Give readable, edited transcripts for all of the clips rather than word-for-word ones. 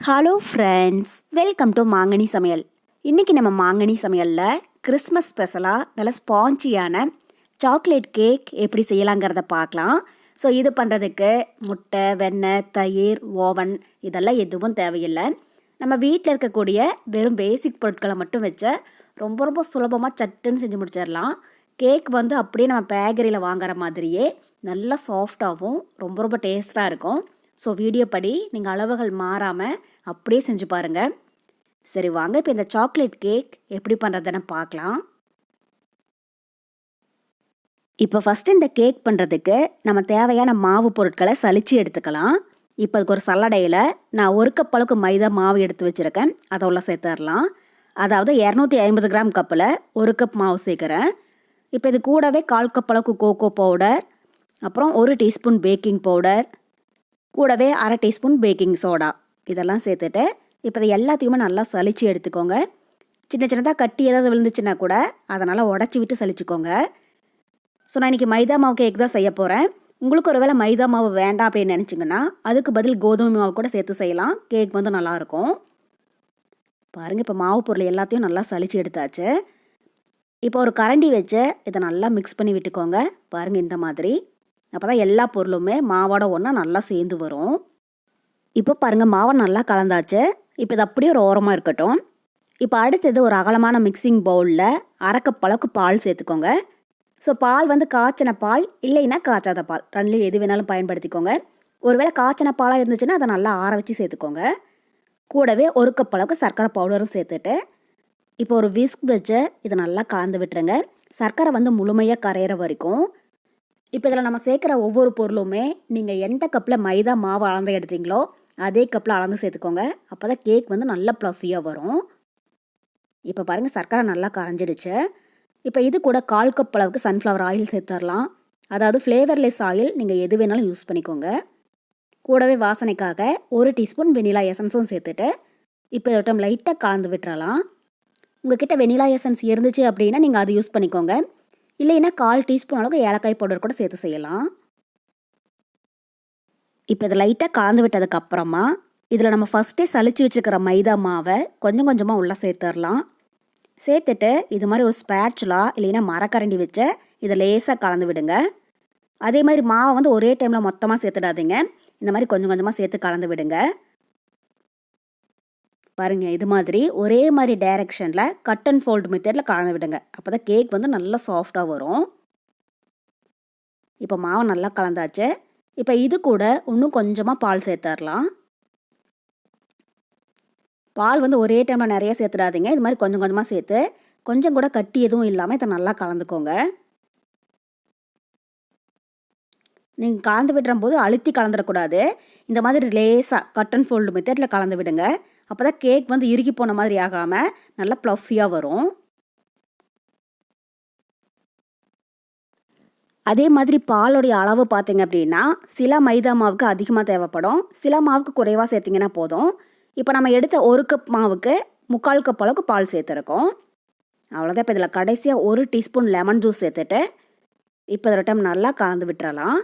Hello friends, welcome to மாங்கனி சமையல். இன்றைக்கி நம்ம மாங்கனி சமையலில் கிறிஸ்மஸ் ஸ்பெஷலாக நல்ல ஸ்பாஞ்சியான சாக்லேட் கேக் எப்படி செய்யலாங்கிறத பார்க்கலாம். ஸோ இது பண்ணுறதுக்கு முட்டை, வெண்ணெய், தயிர், ஓவன் இதெல்லாம் எதுவும் தேவையில்லை. நம்ம வீட்டில் இருக்கக்கூடிய வெறும் பேசிக் பொருட்களை மட்டும் வச்சு ரொம்ப ரொம்ப சுலபமாக சட்டுன்னு செஞ்சு முடிச்சிடலாம். கேக் அப்படியே நம்ம பேக்கரியில் வாங்குற மாதிரியே நல்லா சாஃப்டாகவும் ரொம்ப ரொம்ப டேஸ்ட்டாக இருக்கும். ஸோ வீடியோ படி நீங்கள் அளவுகள் மாறாமல் அப்படியே செஞ்சு பாருங்கள். சரி வாங்க, இப்போ இந்த சாக்லேட் கேக் எப்படி பண்ணுறதுன்னு பார்க்கலாம். இப்போ ஃபஸ்ட்டு இந்த கேக் பண்ணுறதுக்கு நம்ம தேவையான மாவு பொருட்களை சலிச்சு எடுத்துக்கலாம். இப்போ அதுக்கு ஒரு சல்லடையில் நான் 1 கப் அளவுக்கு மைதா மாவு எடுத்து வச்சுருக்கேன். அதை உள்ள சேர்த்துடலாம். அதாவது 250 கிராம் கப்பில் 1 கப் மாவு சேர்க்குறேன். இப்போ இது கூடவே 1/4 கப் அளவுக்கு கோகோ பவுடர், அப்புறம் 1 டீஸ்பூன் பேக்கிங் பவுடர், கூடவே 1/2 டீஸ்பூன் பேக்கிங் சோடா இதெல்லாம் சேர்த்துட்டு இப்போ இதை எல்லாத்தையுமே நல்லா சலிச்சு எடுத்துக்கோங்க. சின்ன சின்னதாக கட்டி ஏதாவது விழுந்துச்சுன்னா கூட அதனால் உடச்சி விட்டு சலிச்சுக்கோங்க. ஸோ நான் இன்றைக்கி மைதா மாவு கேக் தான் செய்ய போகிறேன். உங்களுக்கு ஒரு வேளை மைதா மாவு வேண்டாம் அப்படின்னு நினச்சிங்கன்னா அதுக்கு பதில் கோதுமை மாவு கூட சேர்த்து செய்யலாம். கேக் நல்லாயிருக்கும். பாருங்கள், இப்போ மாவு பொருள் எல்லாத்தையும் நல்லா சலிச்சு எடுத்தாச்சு. இப்போ ஒரு கரண்டி வச்சு இதை நல்லா மிக்ஸ் பண்ணி விட்டுக்கோங்க. பாருங்கள், இந்த மாதிரி. அப்போ தான் எல்லா பொருளுமே மாவோட ஒன்றா நல்லா சேர்ந்து வரும். இப்போ பாருங்கள், மாவை நல்லா கலந்தாச்சு. இப்போ இது அப்படியே ஒரு ஓரமாக இருக்கட்டும். இப்போ அடுத்தது ஒரு அகலமான மிக்சிங் பவுலில் 1/2 கப் அளவுக்கு பால் சேர்த்துக்கோங்க. ஸோ பால் காய்ச்சின பால் இல்லைன்னா காய்ச்சாத பால், ரெண்டுலேயும் எது வேணாலும் பயன்படுத்திக்கோங்க. ஒருவேளை காய்ச்சின பாலாக இருந்துச்சுன்னா அதை நல்லா ஆற வச்சு சேர்த்துக்கோங்க. கூடவே 1 கப் அளவுக்கு சர்க்கரை பவுடரும் சேர்த்துட்டு இப்போ ஒரு விஸ்க் வச்சு இதை நல்லா கலந்து விட்டுருங்க. சர்க்கரை முழுமையாக கரையிற வரைக்கும். இப்போ இதில் நம்ம சேர்க்குற ஒவ்வொரு பொருளுமே நீங்கள் எந்த கப்பில் மைதா மாவு அளந்து எடுத்தீங்களோ அதே கப்பில் அளந்து சேர்த்துக்கோங்க. அப்போ தான் கேக் நல்லா ப்ளஃபியாக வரும். இப்போ பாருங்கள், சர்க்கரை நல்லா கரைஞ்சிடுச்சு. இப்போ இது கூட 1/4 கப் அளவுக்கு சன்ஃப்ளவர் ஆயில் சேர்த்துடலாம். அதாவது ஃப்ளேவர்லெஸ் ஆயில் நீங்கள் எது வேணாலும் யூஸ் பண்ணிக்கோங்க. கூடவே வாசனைக்காக 1 டீஸ்பூன் வெனிலா எசன்ஸும் சேர்த்துட்டு இப்போ ஒரு லைட்டாக கலந்து விட்டுறலாம். உங்ககிட்ட வெனிலா எசன்ஸ் இருந்துச்சு அப்படின்னா நீங்கள் அதை யூஸ் பண்ணிக்கோங்க. இல்லைன்னா 1/4 டீஸ்பூன் அளவுக்கு ஏலக்காய் பவுடர் கூட சேர்த்து செய்யலாம். இப்போ இதை லைட்டாக கலந்து விட்டதுக்கப்புறமா இதில் நம்ம ஃபஸ்ட்டே சலிச்சு வச்சுருக்கிற மைதா மாவை கொஞ்சம் கொஞ்சமாக உள்ளே சேர்த்துடலாம். சேர்த்துட்டு இது மாதிரி ஒரு ஸ்பேட்சுலா இல்லைன்னா மரக்கரண்டி வச்சு இதை லேசாக கலந்து விடுங்க. அதே மாதிரி மாவை ஒரே டைமில் மொத்தமாக சேர்த்துடாதீங்க. இந்த மாதிரி கொஞ்சம் கொஞ்சமாக சேர்த்து கலந்து விடுங்க. பாருங்கள், இது மாதிரி ஒரே மாதிரி டைரெக்ஷனில் கட் அண்ட் ஃபோல்டு மெத்தடில் கலந்து விடுங்க. அப்போ தான் கேக் நல்லா சாஃப்டாக வரும். இப்போ மாவு நல்லா கலந்தாச்சு. இப்போ இது கூட இன்னும் கொஞ்சமாக பால் சேர்த்துடலாம். பால் ஒரே டைமில் நிறைய சேர்த்துடாதீங்க. இது மாதிரி கொஞ்சம் கொஞ்சமாக சேர்த்து கொஞ்சம் கூட கட்டி எதுவும் இல்லாமல் இதை நல்லா கலந்துக்கோங்க. நீங்கள் கலந்து விடும்போது அழுத்தி கலந்துடக்கூடாது. இந்த மாதிரி லேசாக கட் அண்ட் ஃபோல்டு மெத்தடில் கலந்து விடுங்க. அப்போ தான் கேக் இறுகி போன மாதிரி ஆகாமல் நல்லா ப்ளஃபியாக வரும். அதே மாதிரி பாலோடைய அளவு பார்த்தீங்க அப்படின்னா சில மைதா மாவுக்கு அதிகமாக தேவைப்படும், சில மாவுக்கு குறைவாக சேர்த்திங்கன்னா போதும். இப்போ நம்ம எடுத்த 1 கப் மாவுக்கு 3/4 கப் அளவுக்கு பால் சேர்த்துருக்கோம். அவ்வளோதான். இப்போ இதில் கடைசியாக 1 டீஸ்பூன் லெமன் ஜூஸ் சேர்த்துட்டு இப்போ ஒரு டைம் நல்லா கலந்து விட்டுறலாம்.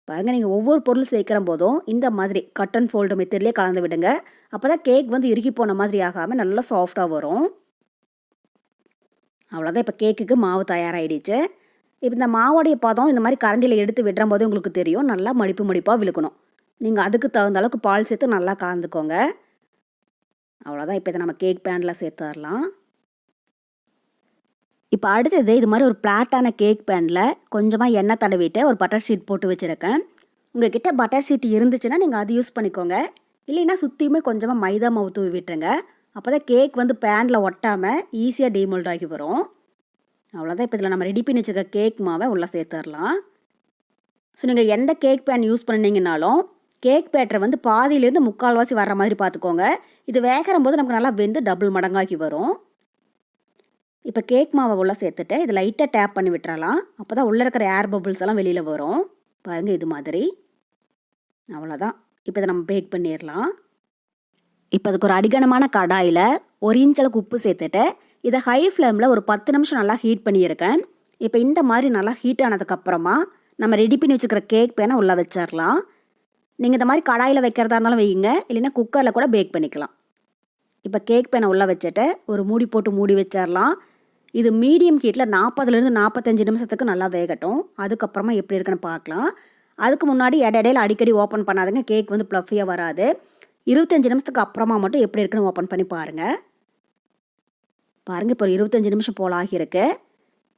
பாருங்கள், நீங்கள் ஒவ்வொரு பொருள் சேர்க்குற போதும் இந்த மாதிரி கட் அண்ட் ஃபோல்டு மெத்தட்லேயே கலந்து விடுங்க. அப்போ தான் கேக் இறுகி போன மாதிரி ஆகாமல் நல்லா சாஃப்டாக வரும். அவ்வளோதான். இப்போ கேக்குக்கு மாவு தயாராகிடுச்சு. இப்போ இந்த மாவோடைய பதம் இந்த மாதிரி கரண்டியில் எடுத்து விடுற போது உங்களுக்கு தெரியும், நல்லா மடிப்பு மடிப்பாக விழுக்கணும். நீங்கள் அதுக்கு தகுந்த அளவுக்கு பால் சேர்த்து நல்லா கலந்துக்கோங்க. அவ்வளோதான். இப்போ இதை நம்ம கேக் பேனில் சேர்த்துடலாம். இப்போ அடுத்தது இது மாதிரி ஒரு பிளாட்டான கேக் பேனில் கொஞ்சமாக எண்ணெய் தடவிட்டு ஒரு பட்டர் ஷீட் போட்டு வச்சுருக்கேன். உங்கள் கிட்டே பட்டர் ஷீட் இருந்துச்சுன்னா நீங்கள் அது யூஸ் பண்ணிக்கோங்க. இல்லைன்னா சுற்றியுமே கொஞ்சமாக மைதா மாவு தூவி விட்டுருங்க. அப்போ தான் கேக் பேனில் ஒட்டாமல் ஈஸியாக டீமோல்ட் ஆகி வரும். அவ்வளோதான். இப்போ இதில் நம்ம ரெடி பண்ணி வச்சுருக்க கேக் மாவை உள்ளே சேர்த்துடலாம். ஸோ நீங்கள் எந்த கேக் பேன் யூஸ் பண்ணிங்கனாலும் கேக் பேட்டரை பாதியிலேருந்து 3/4 வர்ற மாதிரி பார்த்துக்கோங்க. இது வேகிற போது நமக்கு நல்லா வெந்து டபுள் மடங்காகி வரும். இப்போ கேக் மாவை உள்ளே சேர்த்துட்டு இது லைட்டாக டேப் பண்ணி விட்டுறலாம். அப்போ தான் உள்ளே இருக்கிற ஏர் பபுள்ஸ் எல்லாம் வெளியில் வரும். பாருங்கள், இது மாதிரி. அவ்வளோதான். இப்போ இதை நம்ம பேக் பண்ணிடலாம். இப்போ அதுக்கு ஒரு அடிகனமான கடாயில் 1 இன்ச் அளவுக்கு உப்பு சேர்த்துட்டு இதை ஹை ஃப்ளேமில் ஒரு 10 நிமிஷம் நல்லா ஹீட் பண்ணியிருக்கேன். இப்போ இந்த மாதிரி நல்லா ஹீட் ஆனதுக்கப்புறமா நம்ம ரெடி பண்ணி வச்சுக்கிற கேக் பேனை உள்ளே வச்சிடலாம். நீங்கள் இந்த மாதிரி கடாயில் வைக்கிறதா இருந்தாலும் வைங்க, இல்லைன்னா குக்கரில் கூட பேக் பண்ணிக்கலாம். இப்போ கேக் பேனை உள்ளே வச்சுட்டு ஒரு மூடி போட்டு மூடி வச்சிடலாம். இது மீடியம் ஹீட்டில் 40லேருந்து 45 நிமிஷத்துக்கு நல்லா வேகட்டும். அதுக்கப்புறமா எப்படி இருக்குன்னு பார்க்கலாம். அதுக்கு முன்னாடி இடையில அடிக்கடி ஓப்பன் பண்ணாதுங்க, கேக் வந்து ப்ளஃபியாக வராது. 25 நிமிஷத்துக்கு அப்புறமா மட்டும் எப்படி இருக்குன்னு ஓப்பன் பண்ணி பாருங்கள். பாருங்கள், இப்போ 25 நிமிஷம் போல் ஆகியிருக்கு.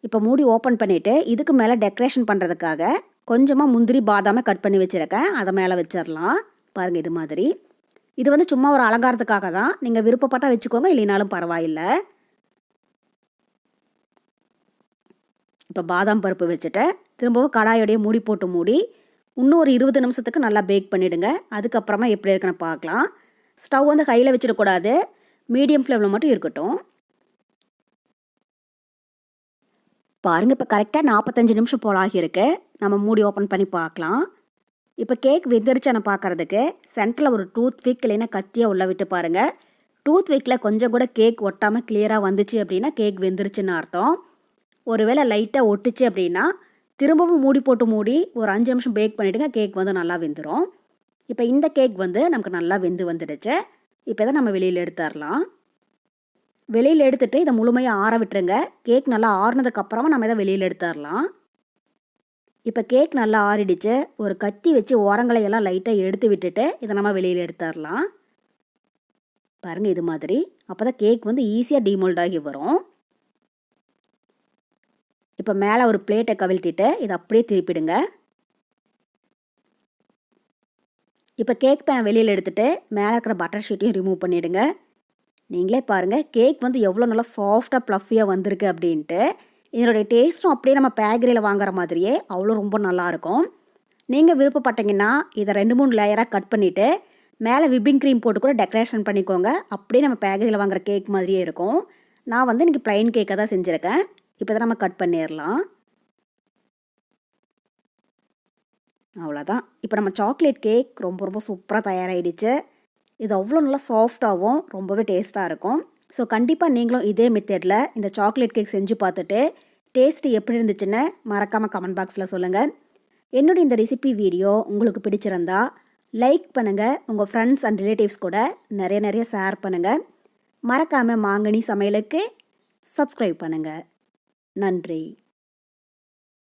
இப்போ மூடி ஓப்பன் பண்ணிவிட்டு இதுக்கு மேலே டெக்கரேஷன் பண்ணுறதுக்காக கொஞ்சமாக முந்திரி பாதாமை கட் பண்ணி வச்சுருக்கேன், அதை மேலே வச்சிடலாம். பாருங்கள், இது மாதிரி. இது வந்து சும்மா ஒரு அலங்காரத்துக்காக தான், நீங்கள் விருப்பப்பட்டால் வச்சுக்கோங்க, இல்லைனாலும் பரவாயில்லை. இப்போ பாதாம் பருப்பு வச்சுட்டு திரும்பவும் கடாயோடைய மூடி போட்டு மூடி இன்னும் ஒரு 20 நிமிஷத்துக்கு நல்லா பேக் பண்ணிவிடுங்க. அதுக்கப்புறமா எப்படி இருக்குன்னு பார்க்கலாம். ஸ்டவ் வந்து கையில் வச்சிடக்கூடாது, மீடியம் ஃப்ளேமில் மட்டும் இருக்கட்டும். பாருங்கள், இப்போ கரெக்டாக 45 நிமிஷம் போல் ஆகியிருக்கு. நம்ம மூடி ஓப்பன் பண்ணி பார்க்கலாம். இப்போ கேக் வெந்துருச்சான பார்க்குறதுக்கு சென்டரில் ஒரு டூத் பிக் இல்லைன்னா கத்தியை உள்ளே விட்டு பாருங்கள். டூத் பிக்கில் கொஞ்சம் கூட கேக் ஒட்டாமல் கிளியராக வந்துச்சு அப்படின்னா கேக் வெந்துருச்சுன்னு அர்த்தம். ஒருவேளை லைட்டாக ஒட்டுச்சு அப்படின்னா திரும்பவும் மூடி போட்டு மூடி ஒரு 5 நிமிஷம் பேக் பண்ணிவிடுங்க, கேக் வந்து நல்லா வெந்துடும். இப்போ இந்த கேக் வந்து நமக்கு நல்லா வெந்து வந்துடுச்சு. இப்போ தான் நம்ம வெளியில் எடுத்துடலாம். வெளியில் எடுத்துகிட்டு இதை முழுமையாக ஆற விட்டுருங்க. கேக் நல்லா ஆறுனதுக்கப்புறமா நம்ம இதை வெளியில் எடுத்துடலாம். இப்போ கேக் நல்லா ஆறிடுச்சு. ஒரு கத்தி வச்சு ஓரங்களை எல்லாம் லைட்டாக எடுத்து விட்டுட்டு இதை நம்ம வெளியில் எடுத்துடலாம். பாருங்கள், இது மாதிரி. அப்போ தான் கேக் வந்து ஈஸியாக டீமோல்ட் ஆகி வரும். இப்போ மேலே ஒரு பிளேட்டை கவிழ்த்திட்டு இதை அப்படியே திருப்பிடுங்க. இப்போ கேக் பேனை வெளியில் எடுத்துகிட்டு மேலே இருக்கிற பட்டர் ஷீட்டையும் ரிமூவ் பண்ணிவிடுங்க. நீங்களே பாருங்கள், கேக் வந்து எவ்வளோ நல்லா சாஃப்டாக ப்ளஃபியாக வந்திருக்கு அப்படின்ட்டு. இதனுடைய டேஸ்ட்டும் அப்படியே நம்ம பேக்கரியில் வாங்குற மாதிரியே அவ்வளோ ரொம்ப நல்லாயிருக்கும். நீங்கள் விருப்பப்பட்டீங்கன்னா இதை 2-3 லேயராக கட் பண்ணிவிட்டு மேலே விப்பிங் க்ரீம் போட்டு கூட டெக்கரேஷன் பண்ணிக்கோங்க. அப்படியே நம்ம பேக்கரியில் வாங்குற கேக் மாதிரியே இருக்கும். நான் வந்து இன்றைக்கி ப்ளைன் கேக்கை தான் செஞ்சுருக்கேன். இப்போ தான் நம்ம கட் பண்ணிடலாம். அவ்வளோதான். இப்போ நம்ம சாக்லேட் கேக் ரொம்ப ரொம்ப சூப்பராக தயாராகிடுச்சு. இது அவ்வளோ நல்லா சாஃப்டாகவும் ரொம்பவே டேஸ்ட்டாக இருக்கும். ஸோ கண்டிப்பாக நீங்களும் இதே மெத்தடில் இந்த சாக்லேட் கேக் செஞ்சு பார்த்துட்டு டேஸ்ட்டு எப்படி இருந்துச்சுன்னு மறக்காமல் கமெண்ட் பாக்ஸில் சொல்லுங்கள். என்னுடைய இந்த ரெசிபி வீடியோ உங்களுக்கு பிடிச்சிருந்தா லைக் பண்ணுங்கள். உங்கள் ஃப்ரெண்ட்ஸ் அண்ட் ரிலேட்டிவ்ஸ் கூட நிறைய ஷேர் பண்ணுங்கள். மறக்காமல் மாங்கனி சமையலுக்கு சப்ஸ்கிரைப் பண்ணுங்கள். நன்றி.